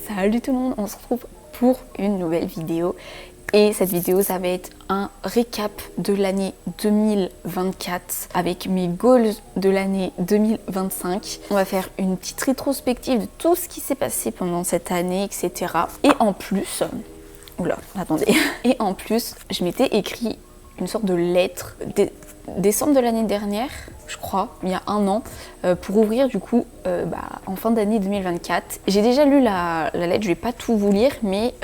Salut tout le monde, on se retrouve pour une nouvelle vidéo. Et cette vidéo, ça va être un récap de l'année 2024 avec mes goals de l'année 2025. On va faire une petite rétrospective de tout ce qui s'est passé pendant cette année, etc. Et en plus, oula, attendez. Et en plus, je m'étais écrit une sorte de lettre décembre de l'année dernière, je crois, il y a un an, pour ouvrir du coup en fin d'année 2024. J'ai déjà lu la lettre, je vais pas tout vous lire, mais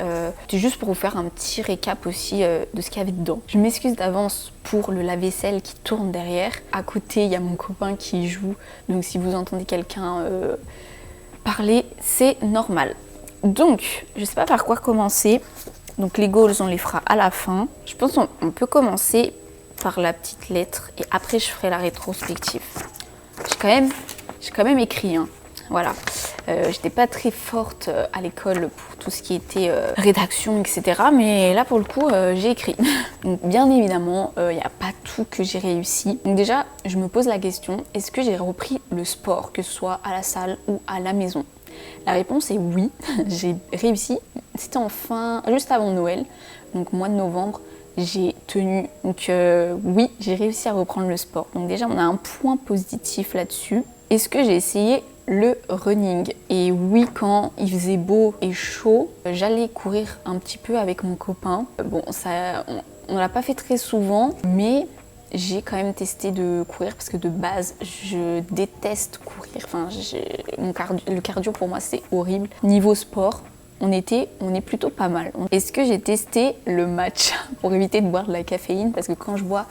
c'est juste pour vous faire un petit récap aussi de ce qu'il y avait dedans. Je m'excuse d'avance pour le lave-vaisselle qui tourne derrière. À côté, il y a mon copain qui joue, donc si vous entendez quelqu'un parler, c'est normal. Donc, je sais pas par quoi commencer. Donc les goals, on les fera à la fin. Je pense qu'on peut commencer par la petite lettre et après je ferai la rétrospective. J'ai quand même écrit, hein. Voilà. J'étais pas très forte à l'école pour tout ce qui était rédaction, etc. Mais là pour le coup, j'ai écrit. Donc bien évidemment, il n'y a pas tout que j'ai réussi. Donc déjà, je me pose la question, est-ce que j'ai repris le sport, que ce soit à la salle ou à la maison? La réponse est oui, j'ai réussi. C'était juste avant Noël, donc mois de novembre, j'ai tenu. Donc oui, j'ai réussi à reprendre le sport. Donc déjà, on a un point positif là-dessus. Est-ce que j'ai essayé le running? Et oui, quand il faisait beau et chaud, j'allais courir un petit peu avec mon copain. Bon, on l'a pas fait très souvent, mais j'ai quand même testé de courir parce que de base, je déteste courir. Enfin, le cardio pour moi, c'est horrible. Niveau sport, on est plutôt pas mal. Est-ce que j'ai testé le matcha pour éviter de boire de la caféine? Parce que quand je bois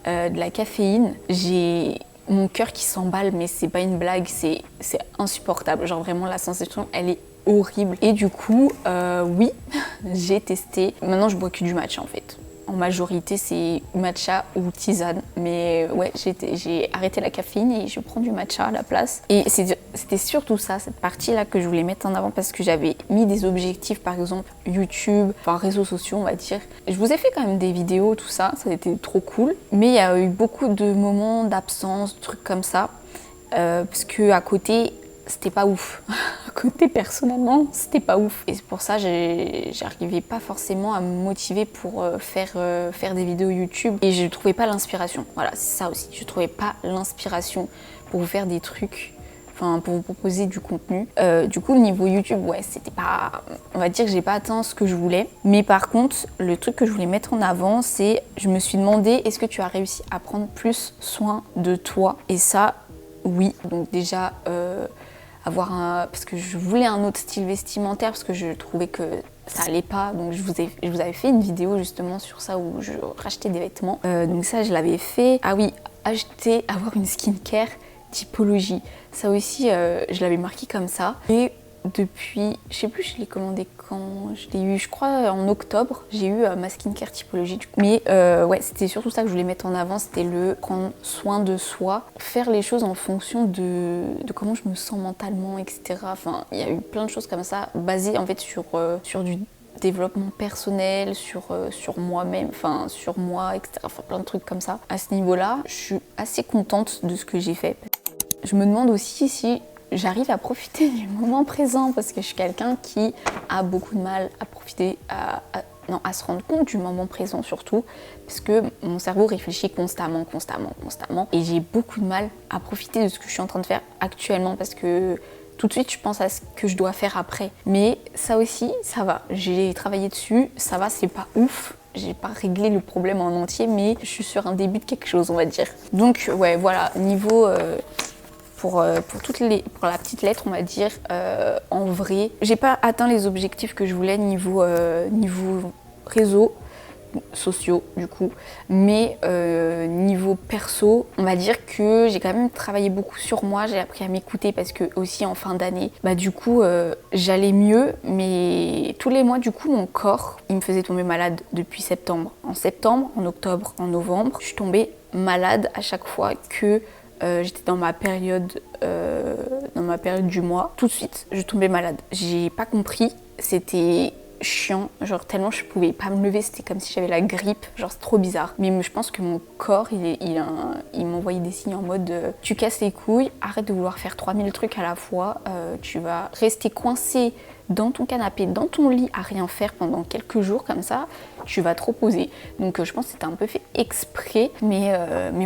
de la caféine, j'ai mon cœur qui s'emballe, mais c'est pas une blague, c'est insupportable. Genre vraiment, la sensation, elle est horrible. Et du coup, oui, j'ai testé. Maintenant, je bois que du matcha en fait. En majorité, c'est matcha ou tisane. Mais ouais, j'ai arrêté la caféine et je prends du matcha à la place. Et c'était surtout ça, cette partie-là que je voulais mettre en avant parce que j'avais mis des objectifs, par exemple YouTube, enfin réseaux sociaux, on va dire. Je vous ai fait quand même des vidéos, tout ça, ça a été trop cool. Mais il y a eu beaucoup de moments d'absence, de trucs comme ça. Parce que à côté, c'était pas ouf. À côté, personnellement, c'était pas ouf. Et c'est pour ça que j'arrivais pas forcément à me motiver pour faire des vidéos YouTube. Et je trouvais pas l'inspiration. Voilà, c'est ça aussi. Je trouvais pas l'inspiration pour vous faire des trucs, enfin, pour vous proposer du contenu. Du coup, le niveau YouTube, ouais, c'était pas... On va dire que j'ai pas atteint ce que je voulais. Mais par contre, le truc que je voulais mettre en avant, c'est... Je me suis demandé, est-ce que tu as réussi à prendre plus soin de toi? Et ça, oui. Donc déjà... parce que je voulais un autre style vestimentaire parce que je trouvais que ça allait pas, donc je vous avais fait une vidéo justement sur ça où je rachetais des vêtements, donc ça je l'avais fait. Ah oui, avoir une skincare typologie, ça aussi je l'avais marqué comme ça. Et depuis, je sais plus, je l'ai commandé quand, je l'ai eu, je crois en octobre, j'ai eu ma skincare typologie. Mais ouais, c'était surtout ça que je voulais mettre en avant, c'était le prendre soin de soi, faire les choses en fonction de comment je me sens mentalement, etc. Enfin, il y a eu plein de choses comme ça, basées en fait sur du développement personnel, sur moi-même, enfin sur moi, etc. Enfin, plein de trucs comme ça. À ce niveau-là, je suis assez contente de ce que j'ai fait. Je me demande aussi si j'arrive à profiter du moment présent parce que je suis quelqu'un qui a beaucoup de mal à profiter, à se rendre compte du moment présent surtout parce que mon cerveau réfléchit constamment et j'ai beaucoup de mal à profiter de ce que je suis en train de faire actuellement parce que tout de suite je pense à ce que je dois faire après. Mais ça aussi, ça va, j'ai travaillé dessus, ça va, c'est pas ouf. J'ai pas réglé le problème en entier, mais je suis sur un début de quelque chose, on va dire. Donc ouais, voilà, niveau... Pour la petite lettre, on va dire, en vrai, j'ai pas atteint les objectifs que je voulais niveau réseaux sociaux du coup, mais niveau perso, on va dire que j'ai quand même travaillé beaucoup sur moi, j'ai appris à m'écouter parce que aussi en fin d'année, du coup j'allais mieux, mais tous les mois du coup mon corps, il me faisait tomber malade depuis septembre. En septembre, en octobre, en novembre, je suis tombée malade à chaque fois que j'étais dans ma période du mois. Tout de suite, je tombais malade. J'ai pas compris. C'était chiant, genre tellement je pouvais pas me lever, c'était comme si j'avais la grippe, genre c'est trop bizarre. Mais je pense que mon corps, il m'envoyait des signes en mode tu casses les couilles, arrête de vouloir faire 3000 trucs à la fois, tu vas rester coincé dans ton canapé, dans ton lit, à rien faire pendant quelques jours comme ça, tu vas te reposer. Donc je pense que c'était un peu fait exprès, mais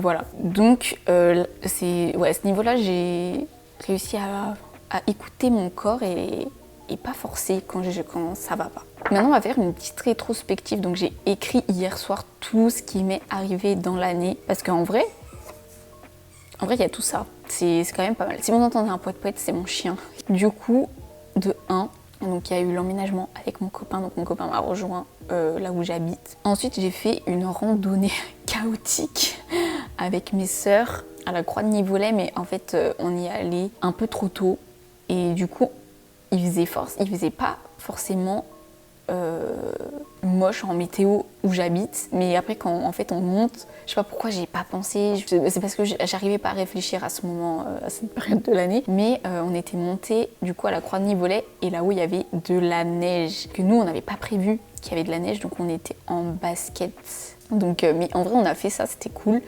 voilà. Donc à ce niveau-là, j'ai réussi à écouter mon corps et pas forcer quand ça va pas. Maintenant, on va faire une petite rétrospective. Donc j'ai écrit hier soir tout ce qui m'est arrivé dans l'année, parce qu'en vrai, il y a tout ça. C'est quand même pas mal. Si vous entendez un poète-poète, c'est mon chien. Du coup, de 1, donc il y a eu l'emménagement avec mon copain, donc mon copain m'a rejoint là où j'habite. Ensuite, j'ai fait une randonnée chaotique avec mes sœurs à la Croix de Nivolet, mais en fait, on y allait un peu trop tôt et du coup, il faisait pas forcément moche en météo où j'habite, mais après quand en fait on monte, je sais pas pourquoi j'ai pas pensé, c'est parce que j'arrivais pas à réfléchir à ce moment, à cette période de l'année, mais on était monté du coup à la Croix de Nivolet et là où il y avait de la neige, que nous on n'avait pas prévu qu'il y avait de la neige, donc on était en basket. Donc mais en vrai on a fait ça, c'était cool.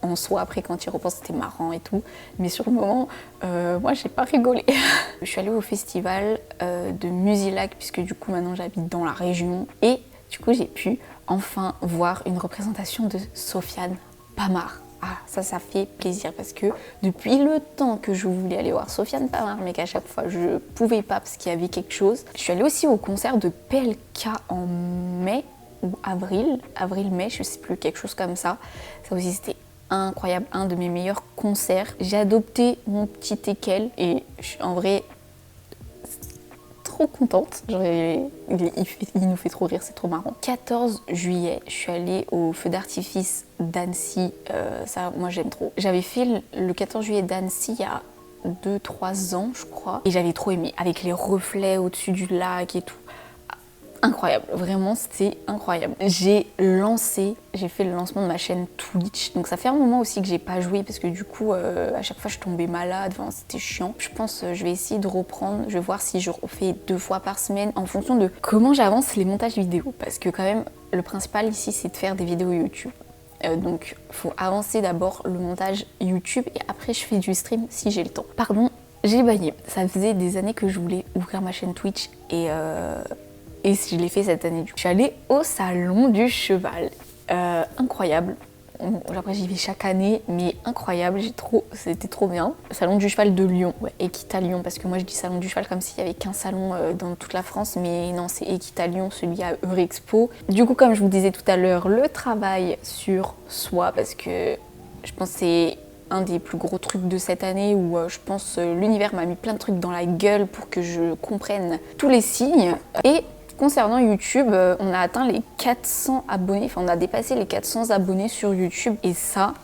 En soi, après, quand tu y repenses, c'était marrant et tout. Mais sur le moment, moi, j'ai pas rigolé. Je suis allée au festival de Musilac, puisque du coup, maintenant, j'habite dans la région. Et du coup, j'ai pu enfin voir une représentation de Sofiane Pamart. Ah, ça fait plaisir parce que depuis le temps que je voulais aller voir Sofiane Pamart, mais qu'à chaque fois, je pouvais pas parce qu'il y avait quelque chose. Je suis allée aussi au concert de PLK en mai ou avril-mai, je sais plus, quelque chose comme ça. Ça aussi, c'était incroyable, un de mes meilleurs concerts. J'ai adopté mon petit teckel et je suis en vrai trop contente. Genre, il nous fait trop rire, c'est trop marrant. 14 juillet, je suis allée au feu d'artifice d'Annecy. Ça, moi, j'aime trop. J'avais fait le 14 juillet d'Annecy il y a 2-3 ans, je crois. Et j'avais trop aimé, avec les reflets au-dessus du lac et tout. Incroyable, vraiment c'était incroyable. J'ai fait le lancement de ma chaîne Twitch, donc ça fait un moment aussi que j'ai pas joué parce que du coup à chaque fois je tombais malade, enfin, c'était chiant. Je pense je vais essayer de reprendre, je vais voir si je refais 2 fois par semaine en fonction de comment j'avance les montages vidéo, parce que quand même le principal ici c'est de faire des vidéos YouTube. Donc faut avancer d'abord le montage YouTube et après je fais du stream si j'ai le temps. Pardon, j'ai baillé, ça faisait des années que je voulais ouvrir ma chaîne Twitch et je l'ai fait cette année. Je suis allée au salon du cheval. Incroyable. Après j'y vais chaque année, mais incroyable, c'était trop bien. Salon du cheval de Lyon, ouais, Equita Lyon, parce que moi je dis salon du cheval comme s'il y avait qu'un salon dans toute la France, mais non, c'est Equita Lyon, celui à Eurexpo. Du coup, comme je vous disais tout à l'heure, le travail sur soi, parce que je pense que c'est un des plus gros trucs de cette année où je pense l'univers m'a mis plein de trucs dans la gueule pour que je comprenne tous les signes. Et concernant YouTube, on a atteint les 400 abonnés, enfin on a dépassé les 400 abonnés sur YouTube et ça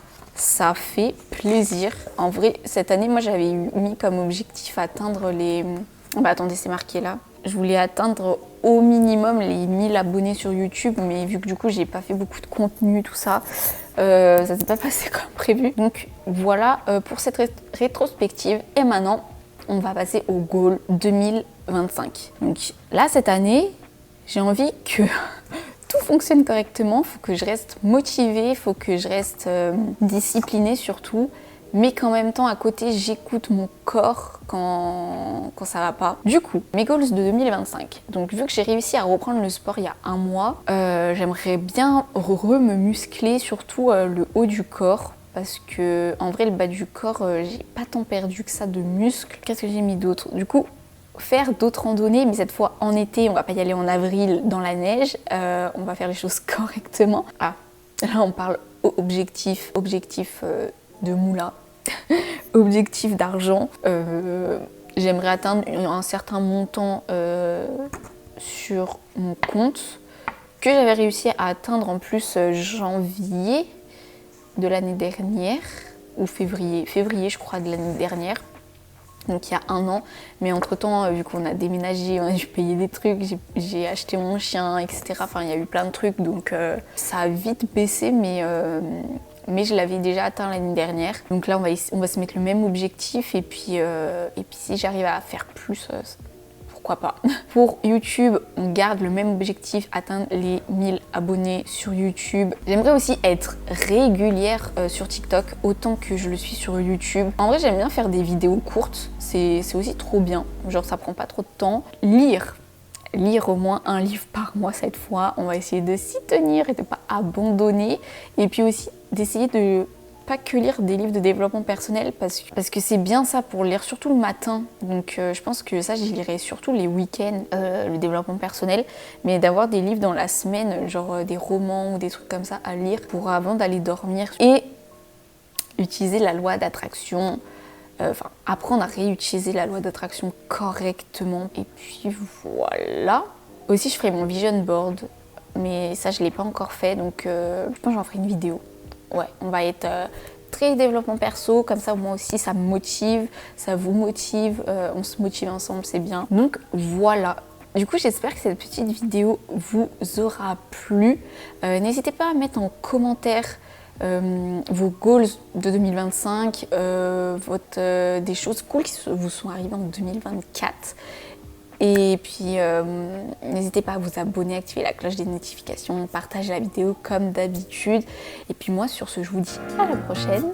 fait plaisir. En vrai, cette année, moi j'avais mis comme objectif atteindre les... Bah attendez, c'est marqué là. Je voulais atteindre au minimum les 1000 abonnés sur YouTube, mais vu que du coup j'ai pas fait beaucoup de contenu, tout ça, ça s'est pas passé comme prévu. Donc voilà pour cette rétrospective. Et maintenant, on va passer au goal 2025. Donc là, cette année, j'ai envie que tout fonctionne correctement, il faut que je reste motivée, il faut que je reste disciplinée surtout, mais qu'en même temps, à côté, j'écoute mon corps quand ça va pas. Du coup, mes goals de 2025. Donc vu que j'ai réussi à reprendre le sport il y a un mois, j'aimerais bien me muscler, surtout le haut du corps. Parce que en vrai, le bas du corps, j'ai pas tant perdu que ça de muscles. Qu'est-ce que j'ai mis d'autre? Du coup, faire d'autres randonnées, mais cette fois en été, on va pas y aller en avril dans la neige, on va faire les choses correctement. Ah, là on parle objectif de moula, objectif d'argent. J'aimerais atteindre un certain montant sur mon compte, que j'avais réussi à atteindre en plus janvier de l'année dernière, ou février je crois de l'année dernière. Donc il y a un an, mais entre temps, vu qu'on a déménagé, on a dû payer des trucs, j'ai acheté mon chien, etc. Enfin, il y a eu plein de trucs, donc ça a vite baissé, mais je l'avais déjà atteint l'année dernière. Donc là, on va se mettre le même objectif, et puis si j'arrive à faire plus, pourquoi pas. Pour YouTube, on garde le même objectif, atteindre les 1000 abonnés sur YouTube. J'aimerais aussi être régulière sur TikTok, autant que je le suis sur YouTube. En vrai, j'aime bien faire des vidéos courtes, c'est aussi trop bien, genre ça prend pas trop de temps. Lire au moins un livre par mois cette fois, on va essayer de s'y tenir et de pas abandonner. Et puis aussi d'essayer de pas que lire des livres de développement personnel parce que c'est bien ça pour lire surtout le matin. Donc je pense que ça, j'y lirai surtout les week-ends, le développement personnel. Mais d'avoir des livres dans la semaine, genre des romans ou des trucs comme ça à lire pour avant d'aller dormir. Et utiliser la loi d'attraction. Apprendre à réutiliser la loi d'attraction correctement. Et puis voilà. Aussi, je ferai mon vision board, mais ça, je ne l'ai pas encore fait, donc je pense que j'en ferai une vidéo. Ouais, on va être très développement perso, comme ça, moi aussi, ça me motive, ça vous motive, on se motive ensemble, c'est bien. Donc voilà. Du coup, j'espère que cette petite vidéo vous aura plu. N'hésitez pas à mettre en commentaire vos goals de 2025, des choses cool qui vous sont arrivées en 2024. Et puis n'hésitez pas à vous abonner, activer la cloche des notifications, partager la vidéo comme d'habitude. Et puis moi sur ce, je vous dis à la prochaine.